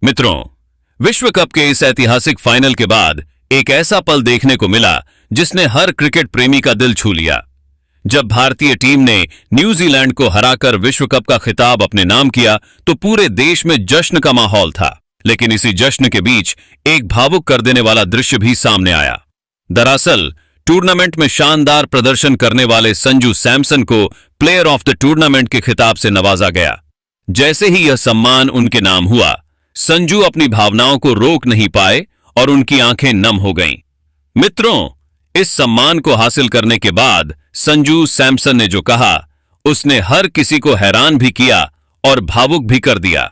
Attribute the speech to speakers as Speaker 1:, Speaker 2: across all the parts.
Speaker 1: मित्रों, विश्व कप के इस ऐतिहासिक फाइनल के बाद एक ऐसा पल देखने को मिला जिसने हर क्रिकेट प्रेमी का दिल छू लिया। जब भारतीय टीम ने न्यूजीलैंड को हराकर विश्व कप का खिताब अपने नाम किया तो पूरे देश में जश्न का माहौल था। लेकिन इसी जश्न के बीच एक भावुक कर देने वाला दृश्य भी सामने आया। दरअसल टूर्नामेंट में शानदार प्रदर्शन करने वाले संजू सैमसन को प्लेयर ऑफ द टूर्नामेंट के खिताब से नवाजा गया। जैसे ही यह सम्मान उनके नाम हुआ, संजू अपनी भावनाओं को रोक नहीं पाए और उनकी आंखें नम हो गईं। मित्रों, इस सम्मान को हासिल करने के बाद संजू सैमसन ने जो कहा, उसने हर किसी को हैरान भी किया और भावुक भी कर दिया।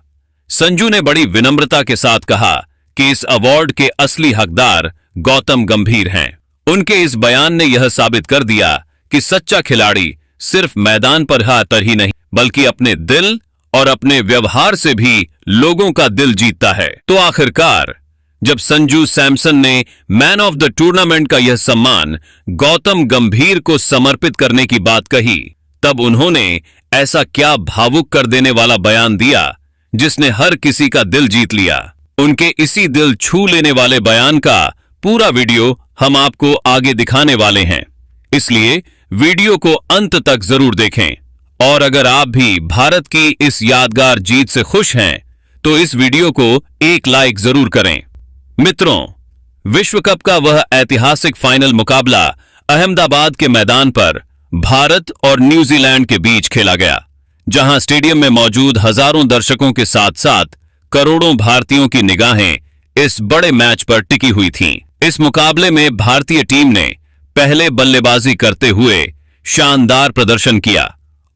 Speaker 1: संजू ने बड़ी विनम्रता के साथ कहा कि इस अवार्ड के असली हकदार गौतम गंभीर हैं। उनके इस बयान ने यह साबित कर दिया कि सच्चा खिलाड़ी सिर्फ मैदान पर ही नहीं बल्कि अपने दिल और अपने व्यवहार से भी लोगों का दिल जीतता है। तो आखिरकार जब संजू सैमसन ने मैन ऑफ द टूर्नामेंट का यह सम्मान गौतम गंभीर को समर्पित करने की बात कही, तब उन्होंने ऐसा क्या भावुक कर देने वाला बयान दिया जिसने हर किसी का दिल जीत लिया। उनके इसी दिल छू लेने वाले बयान का पूरा वीडियो हम आपको आगे दिखाने वाले हैं, इसलिए वीडियो को अंत तक जरूर देखें। और अगर आप भी भारत की इस यादगार जीत से खुश हैं तो इस वीडियो को एक लाइक जरूर करें। मित्रों, विश्व कप का वह ऐतिहासिक फाइनल मुकाबला अहमदाबाद के मैदान पर भारत और न्यूजीलैंड के बीच खेला गया, जहां स्टेडियम में मौजूद हजारों दर्शकों के साथ साथ करोड़ों भारतीयों की निगाहें इस बड़े मैच पर टिकी हुई थीं। इस मुकाबले में भारतीय टीम ने पहले बल्लेबाजी करते हुए शानदार प्रदर्शन किया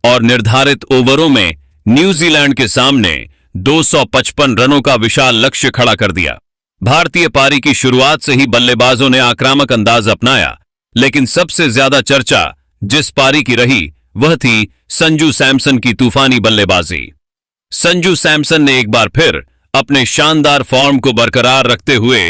Speaker 1: और निर्धारित ओवरों में न्यूजीलैंड के सामने 255 रनों का विशाल लक्ष्य खड़ा कर दिया। भारतीय पारी की शुरुआत से ही बल्लेबाजों ने आक्रामक अंदाज अपनाया, लेकिन सबसे ज्यादा चर्चा जिस पारी की रही वह थी संजू सैमसन की तूफानी बल्लेबाजी। संजू सैमसन ने एक बार फिर अपने शानदार फॉर्म को बरकरार रखते हुए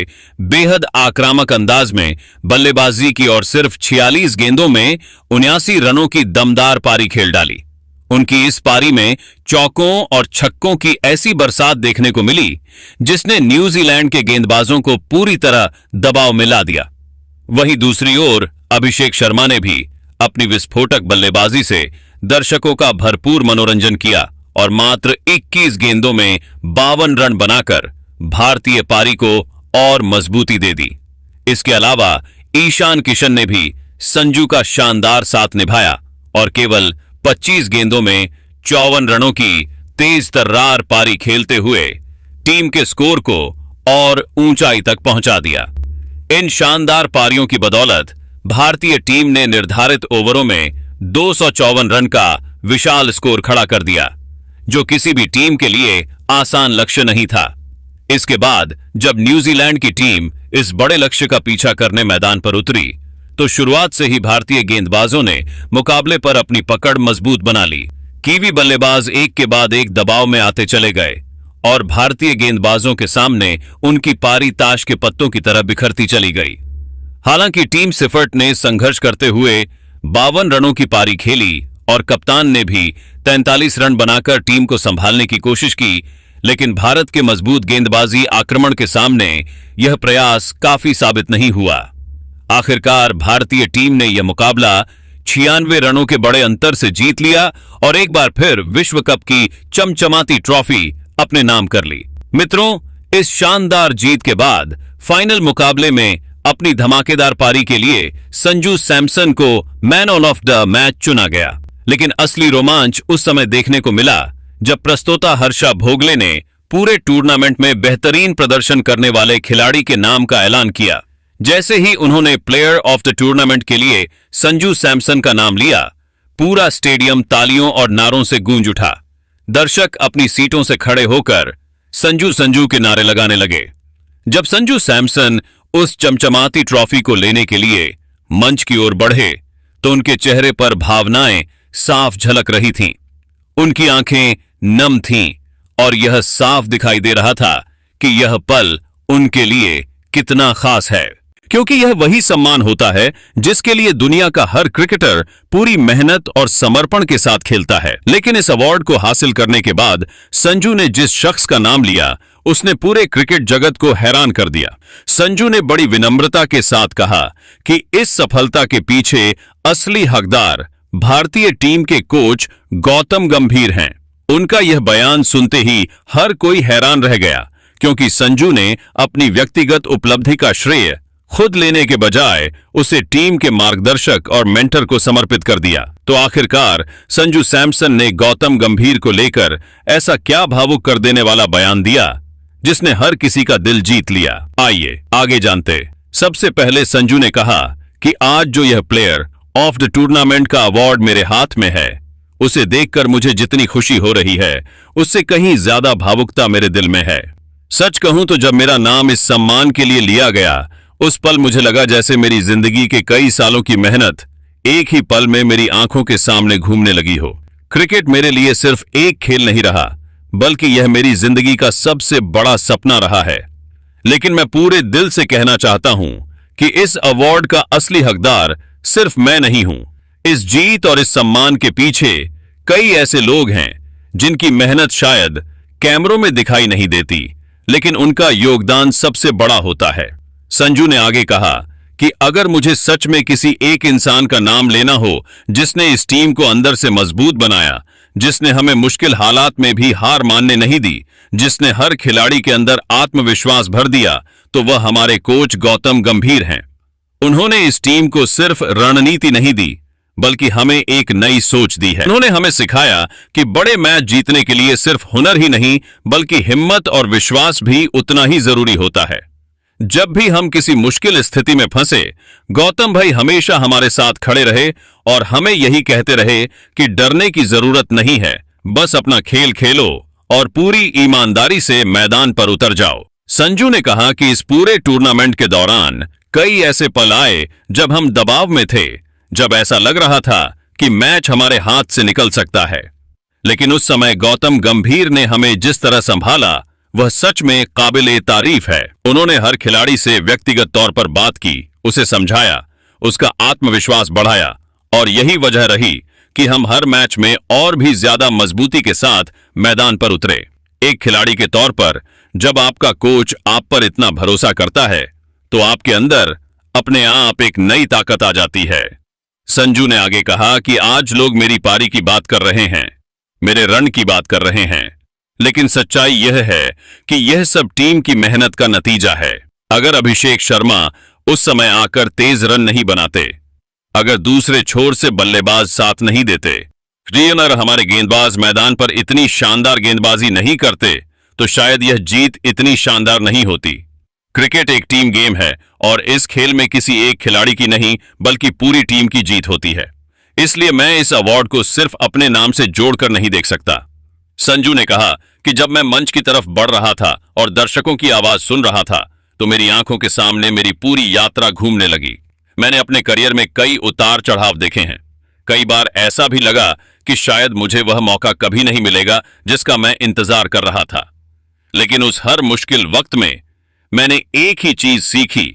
Speaker 1: बेहद आक्रामक अंदाज में बल्लेबाजी की और सिर्फ 46 गेंदों में 79 रनों की दमदार पारी खेल डाली। उनकी इस पारी में चौकों और छक्कों की ऐसी बरसात देखने को मिली जिसने न्यूजीलैंड के गेंदबाजों को पूरी तरह दबाव में ला दिया। वहीं दूसरी ओर अभिषेक शर्मा ने भी अपनी विस्फोटक बल्लेबाजी से दर्शकों का भरपूर मनोरंजन किया और मात्र 21 गेंदों में 52 रन बनाकर भारतीय पारी को और मजबूती दे दी। इसके अलावा ईशान किशन ने भी संजू का शानदार साथ निभाया और केवल 25 गेंदों में 54 रनों की तेज तर्रार पारी खेलते हुए टीम के स्कोर को और ऊंचाई तक पहुंचा दिया। इन शानदार पारियों की बदौलत भारतीय टीम ने निर्धारित ओवरों में 254 रन का विशाल स्कोर खड़ा कर दिया, जो किसी भी टीम के लिए आसान लक्ष्य नहीं था। इसके बाद जब न्यूजीलैंड की टीम इस बड़े लक्ष्य का पीछा करने मैदान पर उतरी तो शुरुआत से ही भारतीय गेंदबाजों ने मुकाबले पर अपनी पकड़ मजबूत बना ली। कीवी बल्लेबाज एक के बाद एक दबाव में आते चले गए और भारतीय गेंदबाजों के सामने उनकी पारी ताश के पत्तों की तरह बिखरती चली गई। हालांकि टीम सिफर्ट ने संघर्ष करते हुए 52 रनों की पारी खेली और कप्तान ने भी 43 रन बनाकर टीम को संभालने की कोशिश की, लेकिन भारत के मजबूत गेंदबाजी आक्रमण के सामने यह प्रयास काफी साबित नहीं हुआ। आखिरकार भारतीय टीम ने यह मुकाबला 96 रनों के बड़े अंतर से जीत लिया और एक बार फिर विश्व कप की चमचमाती ट्रॉफी अपने नाम कर ली। मित्रों, इस शानदार जीत के बाद फाइनल मुकाबले में अपनी धमाकेदार पारी के लिए संजू सैमसन को मैन ऑफ द मैच चुना गया। लेकिन असली रोमांच उस समय देखने को मिला जब प्रस्तोता हर्षा भोगले ने पूरे टूर्नामेंट में बेहतरीन प्रदर्शन करने वाले खिलाड़ी के नाम का ऐलान किया। जैसे ही उन्होंने प्लेयर ऑफ द टूर्नामेंट के लिए संजू सैमसन का नाम लिया, पूरा स्टेडियम तालियों और नारों से गूंज उठा। दर्शक अपनी सीटों से खड़े होकर संजू संजू के नारे लगाने लगे। जब संजू सैमसन उस चमचमाती ट्रॉफी को लेने के लिए मंच की ओर बढ़े तो उनके चेहरे पर भावनाएं साफ झलक रही थीं। उनकी आंखें नम थीं और यह साफ दिखाई दे रहा था कि यह पल उनके लिए कितना खास है, क्योंकि यह वही सम्मान होता है जिसके लिए दुनिया का हर क्रिकेटर पूरी मेहनत और समर्पण के साथ खेलता है। लेकिन इस अवार्ड को हासिल करने के बाद संजू ने जिस शख्स का नाम लिया उसने पूरे क्रिकेट जगत को हैरान कर दिया। संजू ने बड़ी विनम्रता के साथ कहा कि इस सफलता के पीछे असली हकदार भारतीय टीम के कोच गौतम गंभीर हैं। उनका यह बयान सुनते ही हर कोई हैरान रह गया, क्योंकि संजू ने अपनी व्यक्तिगत उपलब्धि का श्रेय खुद लेने के बजाय उसे टीम के मार्गदर्शक और मेंटर को समर्पित कर दिया। तो आखिरकार संजू सैमसन ने गौतम गंभीर को लेकर ऐसा क्या भावुक कर देने वाला बयान दिया जिसने हर किसी का दिल जीत लिया। आइए आगे जानते। सबसे पहले संजू ने कहा कि आज जो यह प्लेयर ऑफ द टूर्नामेंट का अवार्ड मेरे हाथ में है, उसे देखकर मुझे जितनी खुशी हो रही है उससे कहीं ज्यादा भावुकता मेरे दिल में है। सच कहूं तो जब मेरा नाम इस सम्मान के लिए लिया गया, उस पल मुझे लगा जैसे मेरी जिंदगी के कई सालों की मेहनत एक ही पल में मेरी आंखों के सामने घूमने लगी हो। क्रिकेट मेरे लिए सिर्फ एक खेल नहीं रहा, बल्कि यह मेरी जिंदगी का सबसे बड़ा सपना रहा है। लेकिन मैं पूरे दिल से कहना चाहता हूं कि इस अवार्ड का असली हकदार सिर्फ मैं नहीं हूं। इस जीत और इस सम्मान के पीछे कई ऐसे लोग हैं जिनकी मेहनत शायद कैमरों में दिखाई नहीं देती, लेकिन उनका योगदान सबसे बड़ा होता है। संजू ने आगे कहा कि अगर मुझे सच में किसी एक इंसान का नाम लेना हो जिसने इस टीम को अंदर से मजबूत बनाया, जिसने हमें मुश्किल हालात में भी हार मानने नहीं दी, जिसने हर खिलाड़ी के अंदर आत्मविश्वास भर दिया, तो वह हमारे कोच गौतम गंभीर हैं। उन्होंने इस टीम को सिर्फ रणनीति नहीं दी, बल्कि हमें एक नई सोच दी है। उन्होंने हमें सिखाया कि बड़े मैच जीतने के लिए सिर्फ हुनर ही नहीं, बल्कि हिम्मत और विश्वास भी उतना ही जरूरी होता है। जब भी हम किसी मुश्किल स्थिति में फंसे, गौतम भाई हमेशा हमारे साथ खड़े रहे और हमें यही कहते रहे कि डरने की जरूरत नहीं है, बस अपना खेल खेलो और पूरी ईमानदारी से मैदान पर उतर जाओ। संजू ने कहा कि इस पूरे टूर्नामेंट के दौरान कई ऐसे पल आए जब हम दबाव में थे, जब ऐसा लग रहा था कि मैच हमारे हाथ से निकल सकता है। लेकिन उस समय गौतम गंभीर ने हमें जिस तरह संभाला, वह सच में काबिले तारीफ है। उन्होंने हर खिलाड़ी से व्यक्तिगत तौर पर बात की, उसे समझाया, उसका आत्मविश्वास बढ़ाया, और यही वजह रही कि हम हर मैच में और भी ज्यादा मजबूती के साथ मैदान पर उतरे। एक खिलाड़ी के तौर पर जब आपका कोच आप पर इतना भरोसा करता है, तो आपके अंदर अपने आप एक नई ताकत आ जाती है। संजू ने आगे कहा कि आज लोग मेरी पारी की बात कर रहे हैं, मेरे रन की बात कर रहे हैं, लेकिन सच्चाई यह है कि यह सब टीम की मेहनत का नतीजा है। अगर अभिषेक शर्मा उस समय आकर तेज रन नहीं बनाते, अगर दूसरे छोर से बल्लेबाज साथ नहीं देते, रियन और हमारे गेंदबाज मैदान पर इतनी शानदार गेंदबाजी नहीं करते, तो शायद यह जीत इतनी शानदार नहीं होती। क्रिकेट एक टीम गेम है और इस खेल में किसी एक खिलाड़ी की नहीं, बल्कि पूरी टीम की जीत होती है। इसलिए मैं इस अवार्ड को सिर्फ अपने नाम से जोड़कर नहीं देख सकता। संजू ने कहा कि जब मैं मंच की तरफ बढ़ रहा था और दर्शकों की आवाज सुन रहा था, तो मेरी आंखों के सामने मेरी पूरी यात्रा घूमने लगी। मैंने अपने करियर में कई उतार चढ़ाव देखे हैं। कई बार ऐसा भी लगा कि शायद मुझे वह मौका कभी नहीं मिलेगा जिसका मैं इंतजार कर रहा था। लेकिन उस हर मुश्किल वक्त में मैंने एक ही चीज सीखी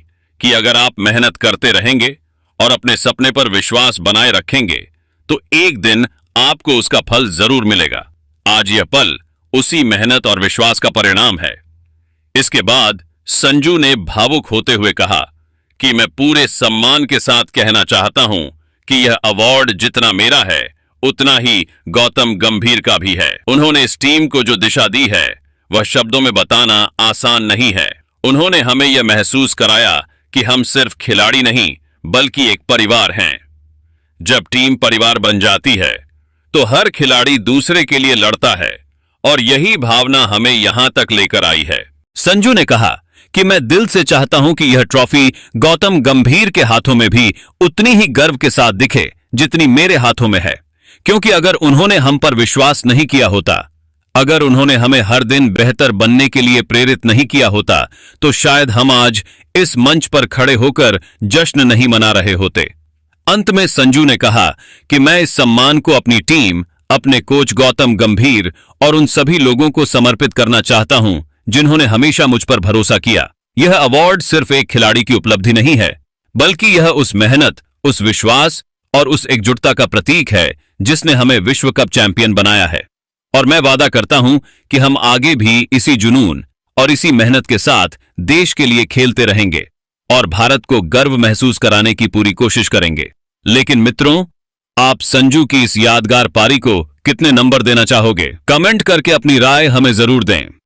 Speaker 1: कि अगर आप मेहनत करते रहेंगे और अपने सपने पर विश्वास बनाए रखेंगे, तो एक दिन आपको उसका फल जरूर मिलेगा। आज यह पल उसी मेहनत और विश्वास का परिणाम है। इसके बाद संजू ने भावुक होते हुए कहा कि मैं पूरे सम्मान के साथ कहना चाहता हूं कि यह अवार्ड जितना मेरा है, उतना ही गौतम गंभीर का भी है। उन्होंने इस टीम को जो दिशा दी है, वह शब्दों में बताना आसान नहीं है। उन्होंने हमें यह महसूस कराया कि हम सिर्फ खिलाड़ी नहीं, बल्कि एक परिवार हैं। जब टीम परिवार बन जाती है, तो हर खिलाड़ी दूसरे के लिए लड़ता है, और यही भावना हमें यहां तक लेकर आई है। संजू ने कहा कि मैं दिल से चाहता हूं कि यह ट्रॉफी गौतम गंभीर के हाथों में भी उतनी ही गर्व के साथ दिखे जितनी मेरे हाथों में है, क्योंकि अगर उन्होंने हम पर विश्वास नहीं किया होता, अगर उन्होंने हमें हर दिन बेहतर बनने के लिए प्रेरित नहीं किया होता, तो शायद हम आज इस मंच पर खड़े होकर जश्न नहीं मना रहे होते। अंत में संजू ने कहा कि मैं इस सम्मान को अपनी टीम, अपने कोच गौतम गंभीर और उन सभी लोगों को समर्पित करना चाहता हूं जिन्होंने हमेशा मुझ पर भरोसा किया। यह अवार्ड सिर्फ एक खिलाड़ी की उपलब्धि नहीं है, बल्कि यह उस मेहनत, उस विश्वास और उस एकजुटता का प्रतीक है जिसने हमें विश्व कप चैंपियन बनाया है। और मैं वादा करता हूं कि हम आगे भी इसी जुनून और इसी मेहनत के साथ देश के लिए खेलते रहेंगे और भारत को गर्व महसूस कराने की पूरी कोशिश करेंगे। लेकिन मित्रों, आप संजू की इस यादगार पारी को कितने नंबर देना चाहोगे? कमेंट करके अपनी राय हमें जरूर दें।